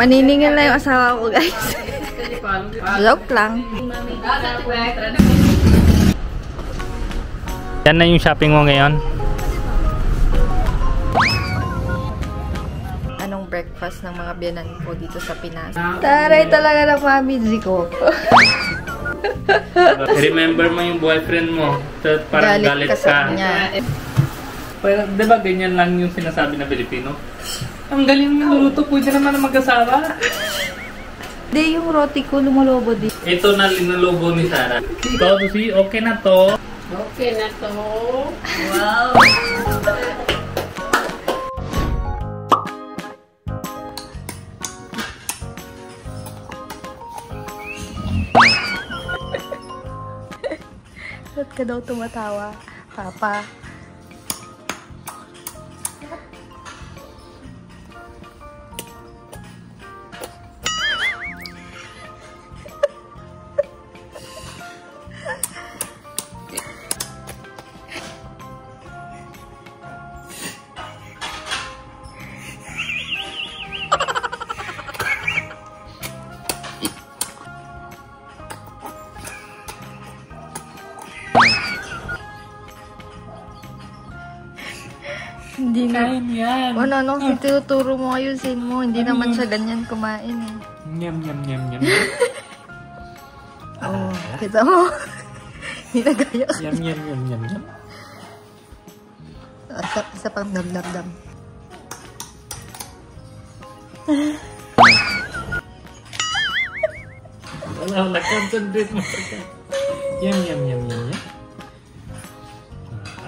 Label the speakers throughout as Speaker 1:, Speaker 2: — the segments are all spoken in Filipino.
Speaker 1: Maniningil na yung asawa ko, guys. Joke lang.
Speaker 2: Yan na yung shopping mo ngayon?
Speaker 1: Anong breakfast ng mga biyanan ko dito sa Pinas? Taray talaga ng family ko.
Speaker 2: Remember mo yung boyfriend mo? Parang galit ka. Pero, diba ganyan lang yung sinasabi na Pilipino? Ang galing mo luto, pwede naman na mag-asawa.
Speaker 1: Hindi, yung roti ko lumalobo din.
Speaker 2: Ito na linalobo ni Sarah. So, see, okay na to.
Speaker 3: Okay na to. Wow!
Speaker 1: Ba't ka daw tumatawa, Papa? Hindi na.
Speaker 2: Yan.
Speaker 1: Ano, tinuturo mo ayusin mo. Hindi naman siya ganyan kumain eh.
Speaker 2: Nyam, nyam, nyam, nyam.
Speaker 1: Oh, kita mo. Hindi na gaya.
Speaker 2: Nyam, nyam, nyam, nyam, nyam.
Speaker 1: Isa pang dam.
Speaker 2: Wala, concentrate mo. Nyam, nyam, nyam, nyam, nyam.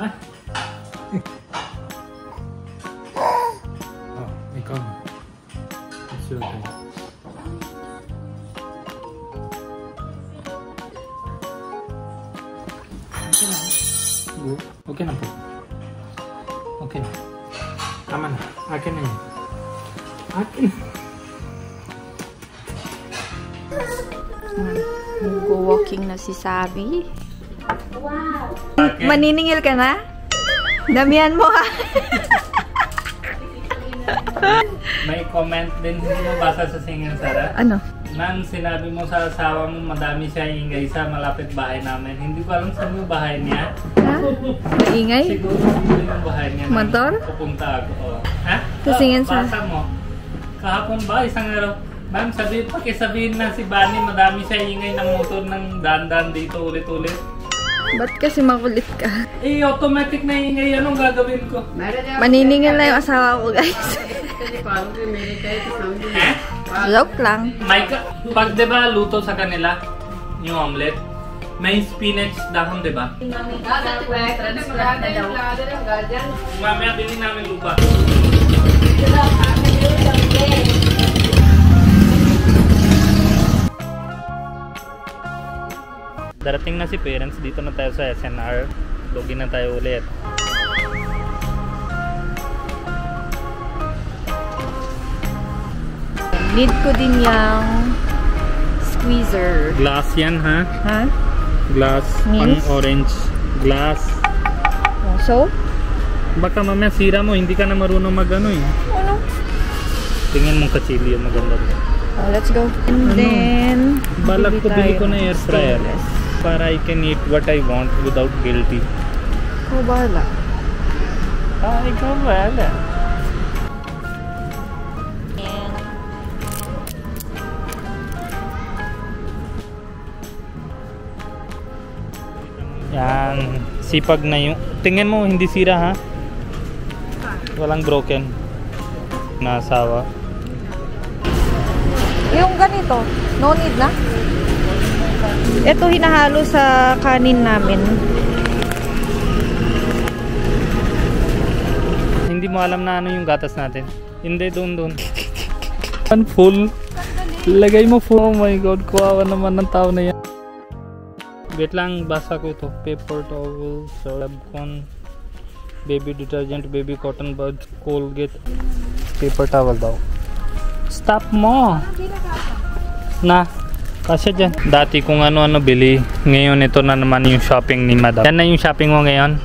Speaker 2: Ah. Ikaw na. It's your turn. Okay na po. Okay na. Tama na. Akin na yun. Akin.
Speaker 1: Nag-walking na si Sabi.
Speaker 3: Wow!
Speaker 2: Okay.
Speaker 1: Maniningil ka na? Damihan mo ha.
Speaker 2: May comment din, hindi mo basa sa singin, Sarah?
Speaker 1: Ano?
Speaker 2: Nang sinabi mo sa asawa mo, madami siya ingay sa malapit bahay namin. Hindi ko alam saan yung bahay niya.
Speaker 1: Ha? Maingay?
Speaker 2: Siguro yung bahay niya.
Speaker 1: Motor?
Speaker 2: Pupunta ako. Oh. Ha?
Speaker 1: Tusingin sa...
Speaker 2: Basa mo. Kahapon ba? Isang araw. Ma'am, pakisabihin na si Bani, madami siya ingay ng motor ng dandan dito ulit-ulit.
Speaker 1: Ba't kasi makulit ka?
Speaker 2: Eh, automatic na ingay. Anong gagawin ko?
Speaker 1: Maniningil na yung asawa ko, guys.
Speaker 2: Eh?
Speaker 1: Joke lang.
Speaker 2: May pag diba luto sa kanila, yung omelet, may spinach dahon, diba? Mamaya bilhin namin lupa. Darating na si parents, dito na tayo sa SNR. Login na tayo ulit.
Speaker 1: Need ko din yung squeezer.
Speaker 2: Glass yan, ha?
Speaker 1: Ha?
Speaker 2: Glass, pang orange. Glass.
Speaker 1: So?
Speaker 2: Baka mamaya sira mo, hindi ka na marunong mag-ano eh.
Speaker 1: Ano?
Speaker 2: Tingnan mong kachili yung maganda.
Speaker 1: Oh, let's go. And then,
Speaker 2: balak ko bili ko na air fryer para I can eat what I want without guilty.
Speaker 1: Ikaw bahala.
Speaker 2: Ikaw bahala. Yan, sipag na yung... Tingnan mo, hindi sira ha? Walang broken. Nasawa.
Speaker 1: Yung ganito, no need na? Ito hinahalo sa kanin namin.
Speaker 2: Hindi mo alam na ano yung gatas natin. Hindi, doon. Full. Lagay mo full. Oh my god, kuwawa naman ng tao na yan. Wait lang, basa ko ito. Paper towel, Sabcon, baby detergent, baby cotton buds, Colgate. Paper towel daw. Stop mo! Na, kasi dyan. Dati kung ano-ano bili. Ngayon ito na naman yung shopping ni madam. Yan na yung shopping mo ngayon?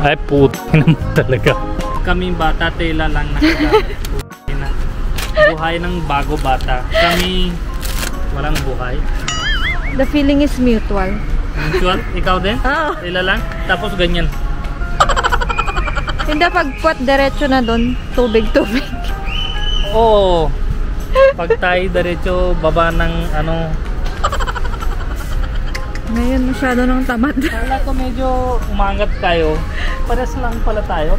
Speaker 2: Ay, puto naman talaga. Kami bata, tela lang nakagamit. Buhay ng bago bata. Kami walang buhay.
Speaker 1: The feeling is mutual.
Speaker 2: Mutual? Ikaw din?
Speaker 1: Oo.
Speaker 2: Tela lang? Tapos ganyan.
Speaker 1: Hindi pagpuat diretso na doon. Tubig.
Speaker 2: Oo. Pag tayo diretso, baba ng ano.
Speaker 1: Ngayon masyado nang tamad.
Speaker 2: Kala ko medyo umangat tayo. Pares lang pala tayo.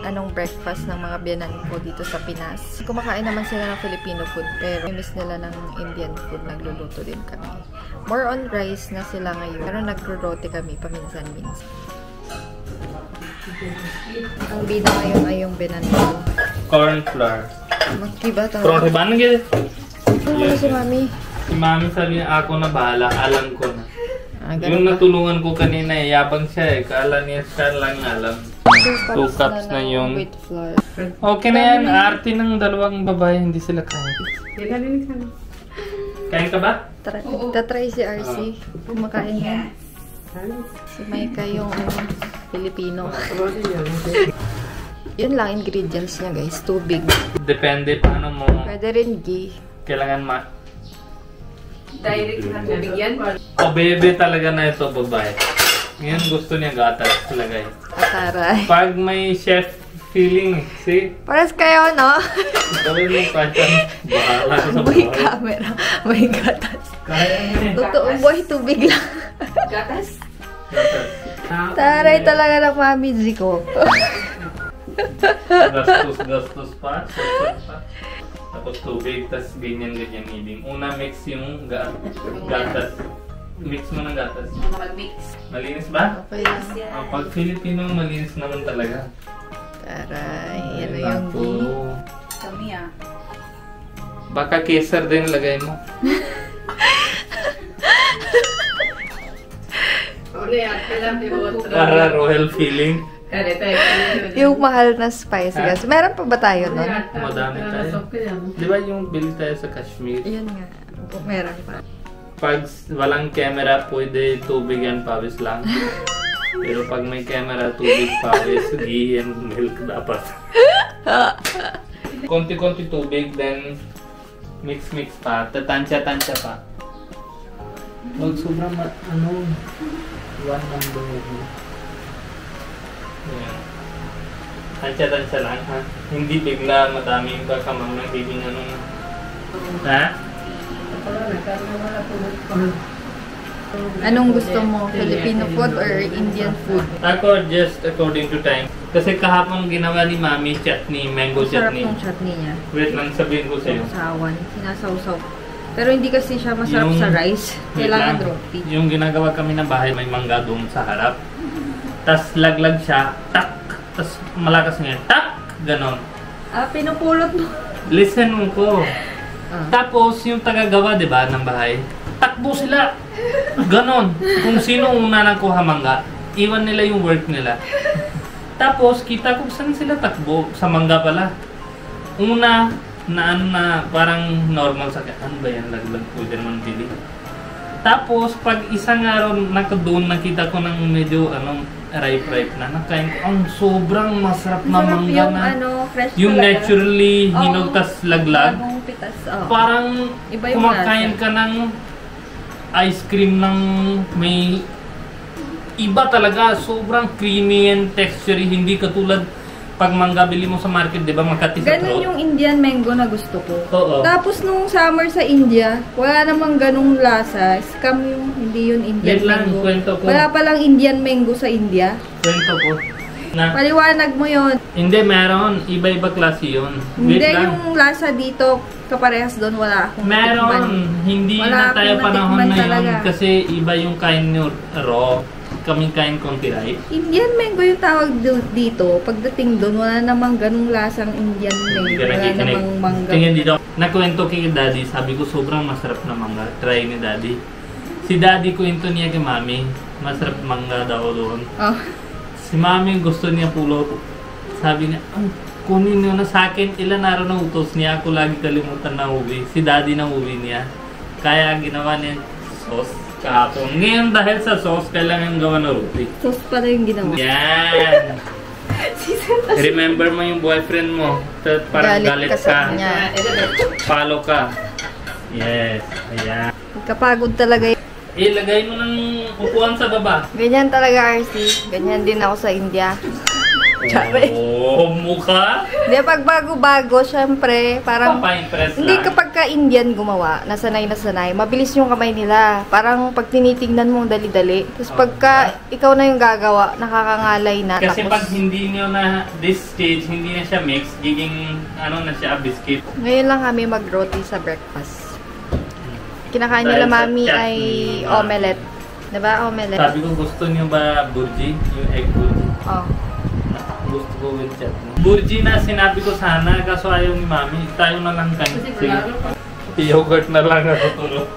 Speaker 1: Anong breakfast ng mga biyanan ko dito sa Pinas. Kumakain naman sila ng Filipino food, pero miss nila ng Indian food. Nagluluto din kami. More on rice na sila ngayon, pero nagro-rote kami paminsan-minsan. Ang bida ngayon ay yung biyanan ko.
Speaker 2: Corn flour.
Speaker 1: Magkiba tayo.
Speaker 2: Corn riban gitu.
Speaker 1: Ano si Mami?
Speaker 2: Si Mami sabi niya, ako na bahala, alam ko na.
Speaker 1: Ganun
Speaker 2: Yung
Speaker 1: ba?
Speaker 2: natulungan ko kanina, yabang siya eh. Kala niya siya lang alam. 2 cups na yung...
Speaker 1: Wheat flour.
Speaker 2: Okay na yan, arte ng dalawang babae, hindi sila kaya. Kain ka ba?
Speaker 1: Tatry si RC. Kumakain yan. Si Maika yung Filipino. Yun lang ingredients niya guys. Tubig.
Speaker 2: Depende paano mo.
Speaker 1: Pwede rin ghee.
Speaker 2: Kailangan
Speaker 3: Direct na tubig yan.
Speaker 2: O bebe talaga na ito babae. Ngayon gusto niya gatas lagay.
Speaker 1: Ataray.
Speaker 2: Pag may chef feeling, see?
Speaker 1: Pares kayo, no?
Speaker 2: Gawin mo passion. Bahala sa
Speaker 1: May
Speaker 2: buhay.
Speaker 1: camera. May gatas.
Speaker 2: Kaya mo eh.
Speaker 1: Totoong buhay tubig lang.
Speaker 3: Gatas.
Speaker 2: Gatas.
Speaker 1: Taray talaga ng Mami Ziko.
Speaker 2: Gastos pa. Tapos tubig, tas ganyan-ganyan ibig. Una mix yung gatas. Mix mo ng gatas.
Speaker 3: Mag-mix.
Speaker 2: Malinis ba?
Speaker 1: Okay lang.
Speaker 2: Pag Filipino, malinis naman talaga.
Speaker 1: Taray. Ano yung ghee?
Speaker 2: Ako.
Speaker 3: Kami ah.
Speaker 2: Baka kesar din lagay mo.
Speaker 3: Uli, kailan di
Speaker 2: Para royal feeling.
Speaker 1: Yung mahal na spice guys. Meron pa ba tayo nun?
Speaker 2: Madami tayo. Di ba yung bili tayo sa Kashmir?
Speaker 1: Yun nga. Meron pa.
Speaker 2: Pag walang camera, pwede tubig and pawis lang. Pero pag may camera, tubig, pawis, ghee and milk dapat. Konti-konti tubig, then mix-mix pa. Tatansya-tansya pa. Huwag sobrang one number. Yan. Tansya-tansya lang ha. Hindi bigla madaming kakamang nagiging Ha?
Speaker 1: Anong gusto mo? Filipino food or Indian food?
Speaker 2: Ako just according to time. Kasi kahapon ginawa ni Mami chutney, mango
Speaker 1: Sarap
Speaker 2: chutney.
Speaker 1: ng chutney niya.
Speaker 2: Wait lang, sabihin ko sa'yo.
Speaker 1: Sausawan. Sinasawsaw. Pero hindi kasi siya masarap sa rice.
Speaker 2: Wait
Speaker 1: Kailangan
Speaker 2: lang.
Speaker 1: roti.
Speaker 2: Yung ginagawa kami na bahay, may mangga doon sa harap. Tas laglag siya, tak. Tas malakas niya, tak. Ganon.
Speaker 1: Pinupulot mo.
Speaker 2: Listen mo ko.
Speaker 1: Ah.
Speaker 2: Tapos yung tagagawa, di ba, ng bahay, takbo sila. Ganon. Kung sino una nakuha mangga, iwan nila yung work nila. Tapos kita ko saan sila takbo, sa mangga pala. Una na parang normal sa ano ba yan, laglag, pwede naman bili. Tapos pag isang araw doon nakita ko ng medyo ripe na nakain ko, ang sobrang masarap na
Speaker 1: Masarap
Speaker 2: mangga
Speaker 1: yung
Speaker 2: na.
Speaker 1: fresh
Speaker 2: Yung
Speaker 1: talaga.
Speaker 2: naturally
Speaker 1: Oo.
Speaker 2: hinog tas laglag.
Speaker 1: Bagong pitas. Oo.
Speaker 2: Parang
Speaker 1: Iba yung
Speaker 2: kumakain
Speaker 1: lasa.
Speaker 2: ka ng ice cream ng may iba talaga, sobrang creamy and textury, hindi katulad pag mangga bili mo sa market, di ba, makati sa
Speaker 1: Ganun
Speaker 2: throat.
Speaker 1: yung Indian mango na gusto ko.
Speaker 2: Oo.
Speaker 1: Tapos nung summer sa India, wala namang ganung lasa. Scam yung, hindi yun Indian
Speaker 2: Wait lang,
Speaker 1: mango.
Speaker 2: kwento ko.
Speaker 1: Wala palang Indian mango sa India.
Speaker 2: Kwento ko. Na,
Speaker 1: Paliwanag mo yun.
Speaker 2: hindi, meron. Iba-iba klase yun.
Speaker 1: Hindi
Speaker 2: Wait lang.
Speaker 1: yung lasa dito, kaparehas doon, wala akong
Speaker 2: Meron.
Speaker 1: natikman.
Speaker 2: Hindi
Speaker 1: Wala
Speaker 2: na tayo
Speaker 1: akong
Speaker 2: panahon
Speaker 1: natikman
Speaker 2: na yun
Speaker 1: talaga.
Speaker 2: kasi iba yung kain nyo raw. Kaming kain konti right.
Speaker 1: Indian mango yung tawag dito. Pagdating doon, wala namang ganung lasang Indian mango. Wala namang mangga.
Speaker 2: Tingin dito. Nakwento kay Daddy, sabi ko sobrang masarap na mangga. Try ni Daddy. Si Daddy kwento niya kay Mami, masarap mangga daw doon.
Speaker 1: Oh.
Speaker 2: Si Mami gusto niya pulot. Sabi niya, kunin niyo na sa akin. Ilan araw na utos niya. Ako lagi kalimutan na uwi. Si Daddy na uwi niya. Kaya ginawa niya, sauce kahapon. Ngayon dahil sa sauce, kailangan gawa ng roti.
Speaker 1: Sauce pala yung ginawa.
Speaker 2: Yan! Remember mo yung boyfriend mo. Parang galit
Speaker 1: ka sa kanya.
Speaker 2: Follow ka. Yes. Ayan.
Speaker 1: Kapagod talaga.
Speaker 2: Ilagay mo ng upuan sa baba.
Speaker 1: Ganyan talaga, RC. Ganyan din ako sa India.
Speaker 2: Oh, mukha?
Speaker 1: Hindi, pag bago-bago, syempre, parang...
Speaker 2: Papa-impress
Speaker 1: Hindi,
Speaker 2: lang.
Speaker 1: kapag ka-Indian gumawa, nasanay na sanay, mabilis yung kamay nila. Parang pag tinitignan mo, dali-dali. Tapos pagka ikaw na yung gagawa, nakakangalay na.
Speaker 2: Kasi
Speaker 1: tapos,
Speaker 2: pag hindi nyo na this stage, hindi na siya mix, giging ano na siya, biscuit.
Speaker 1: ngayon lang kami mag-roti sa breakfast. Kinakain nila
Speaker 2: Dahil sa
Speaker 1: mami
Speaker 2: chutney
Speaker 1: ay
Speaker 2: na-
Speaker 1: omelette. Diba, omelette?
Speaker 2: Sabi ko, gusto nyo ba burji? Yung egg burji?
Speaker 1: Oh.
Speaker 2: Gusto ko with chutney. Burji na sinabi ko sana, kaso ayaw ni mami. Tayo na lang kayo. Yogurt na lang ako tulog.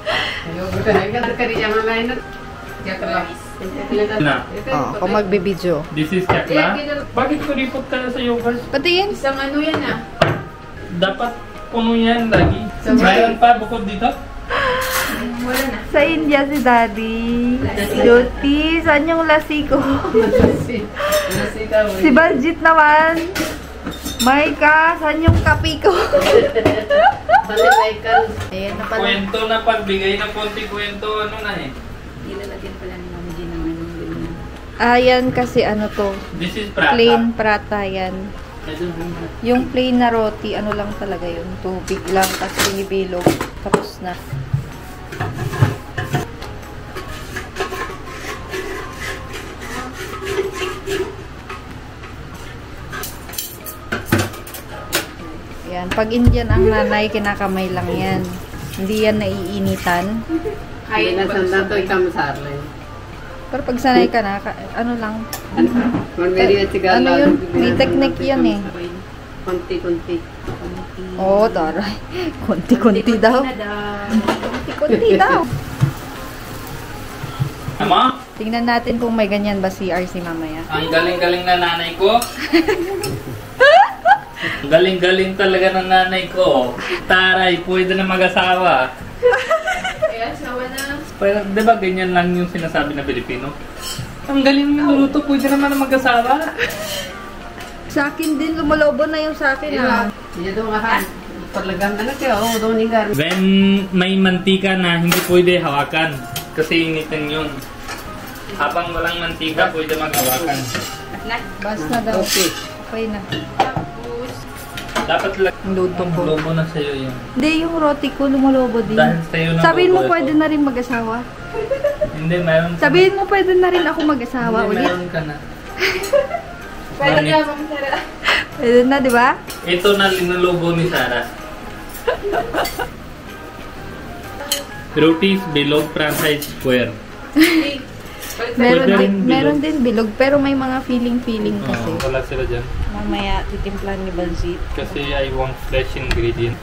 Speaker 2: Na.
Speaker 1: Oh, kung magbibidyo.
Speaker 2: This is chakla. Bakit ko ripot ka sa yogurt?
Speaker 1: Patingin.
Speaker 3: Isang ano yan ah.
Speaker 2: Dapat puno yan lagi. Mayroon pa bukod dito?
Speaker 3: Wala na.
Speaker 1: Sa India si Daddy. Duty, saan yung lasi ko? Si Baljit naman. Maika, saan yung kapi ko? Ayan na pala.
Speaker 2: Kwento na pagbigay ng konti kwento, ano na eh.
Speaker 3: Nilalagyan pala ni Mami Jean ng anong ganyan.
Speaker 1: Ayan kasi ano to.
Speaker 2: This is prata.
Speaker 1: Plain prata yan. Yung plain na roti, ano lang talaga yun. Tubig lang, tapos binibilog. Tapos na. Yan. Pag Indian ang nanay, kinakamay lang yan. Hindi yan naiinitan.
Speaker 3: Kaya na sa to ikaw masarli.
Speaker 1: Pero pag sanay ka na, ano lang.
Speaker 3: Ano
Speaker 1: yun? May technique yan eh.
Speaker 3: Konti-konti.
Speaker 1: Oo, taray. Konti-konti daw. Konti-konti daw.
Speaker 2: Ama,
Speaker 1: Tingnan natin kung may ganyan ba si RC mamaya.
Speaker 2: ang galing-galing na nanay ko. Ang galing-galing talaga ng nanay ko. Taray, pwede na mag-asawa.
Speaker 3: Kaya sawa na.
Speaker 2: Pero, di ba ganyan lang yung sinasabi na Pilipino? Ang galing ng luluto, pwede naman na mag-asawa.
Speaker 1: Sa akin din, lumalobo na yung sa akin ah.
Speaker 3: Hindi doon nga talagang ano kaya doon ni Gar.
Speaker 2: When may mantika na, hindi pwede hawakan. Kasi initin yun. Habang walang mantika, pwede mag-hawakan.
Speaker 1: Basta daw. Okay na.
Speaker 2: Dapat lang
Speaker 1: Luto ko.
Speaker 2: lobo na sa'yo yun.
Speaker 1: Hindi, yung roti ko lumalobo din.
Speaker 2: Dahil sa'yo na
Speaker 1: Sabihin mo
Speaker 2: lobo
Speaker 1: pwede
Speaker 2: ito.
Speaker 1: na rin mag-asawa.
Speaker 2: Hindi, mayroon ka
Speaker 1: Sabihin mo pwede na rin ako mag-asawa
Speaker 2: Hindi,
Speaker 1: ulit.
Speaker 2: mayroon ka na.
Speaker 3: Pwede
Speaker 2: Mami,
Speaker 3: ka Mami Sara.
Speaker 1: Pwede na, di ba?
Speaker 2: ito na linalobo ni Sarah. Rotis bilog franchise square.
Speaker 1: Meron din bilog, pero may mga feeling kasi.
Speaker 2: Wala sila dyan.
Speaker 1: Mamaya titimplan ni Baljit.
Speaker 2: Kasi I want fresh ingredient.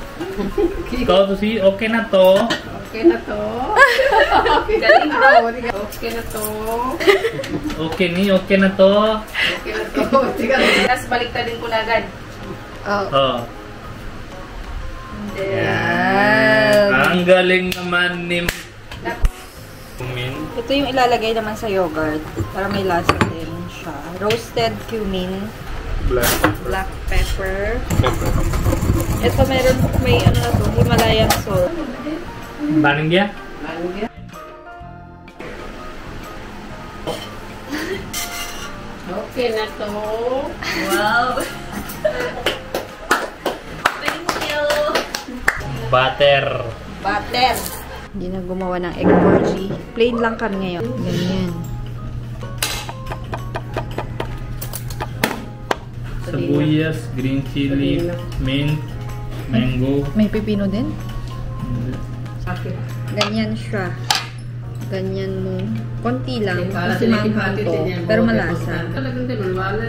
Speaker 2: Ikaw, Susi, okay na to.
Speaker 3: Okay na to. Galing na. Okay na to.
Speaker 2: Okay na to.
Speaker 3: Okay na to. Tapos baliktadin ko na agad.
Speaker 1: Oh.
Speaker 2: Oh.
Speaker 1: Yan.
Speaker 2: Ang galing naman ni Cumin.
Speaker 1: Ito yung ilalagay naman sa yogurt para may lasa din siya. Roasted cumin, black pepper. Ito may ano na to, Himalayan salt.
Speaker 2: Baningya?
Speaker 3: Okay na to. Wow. Thank you.
Speaker 2: Butter.
Speaker 1: Butter. Hindi na gumawa ng egg burji. Plain lang kami ngayon. Ganyan.
Speaker 2: Sibuyas, green chili, mint, mango.
Speaker 1: May pipino din?
Speaker 3: Okay.
Speaker 1: Ganyan siya. Ganyan mo. Konti lang. Kasi maanghang to. Pero malasa.
Speaker 3: Talagang din, malwala.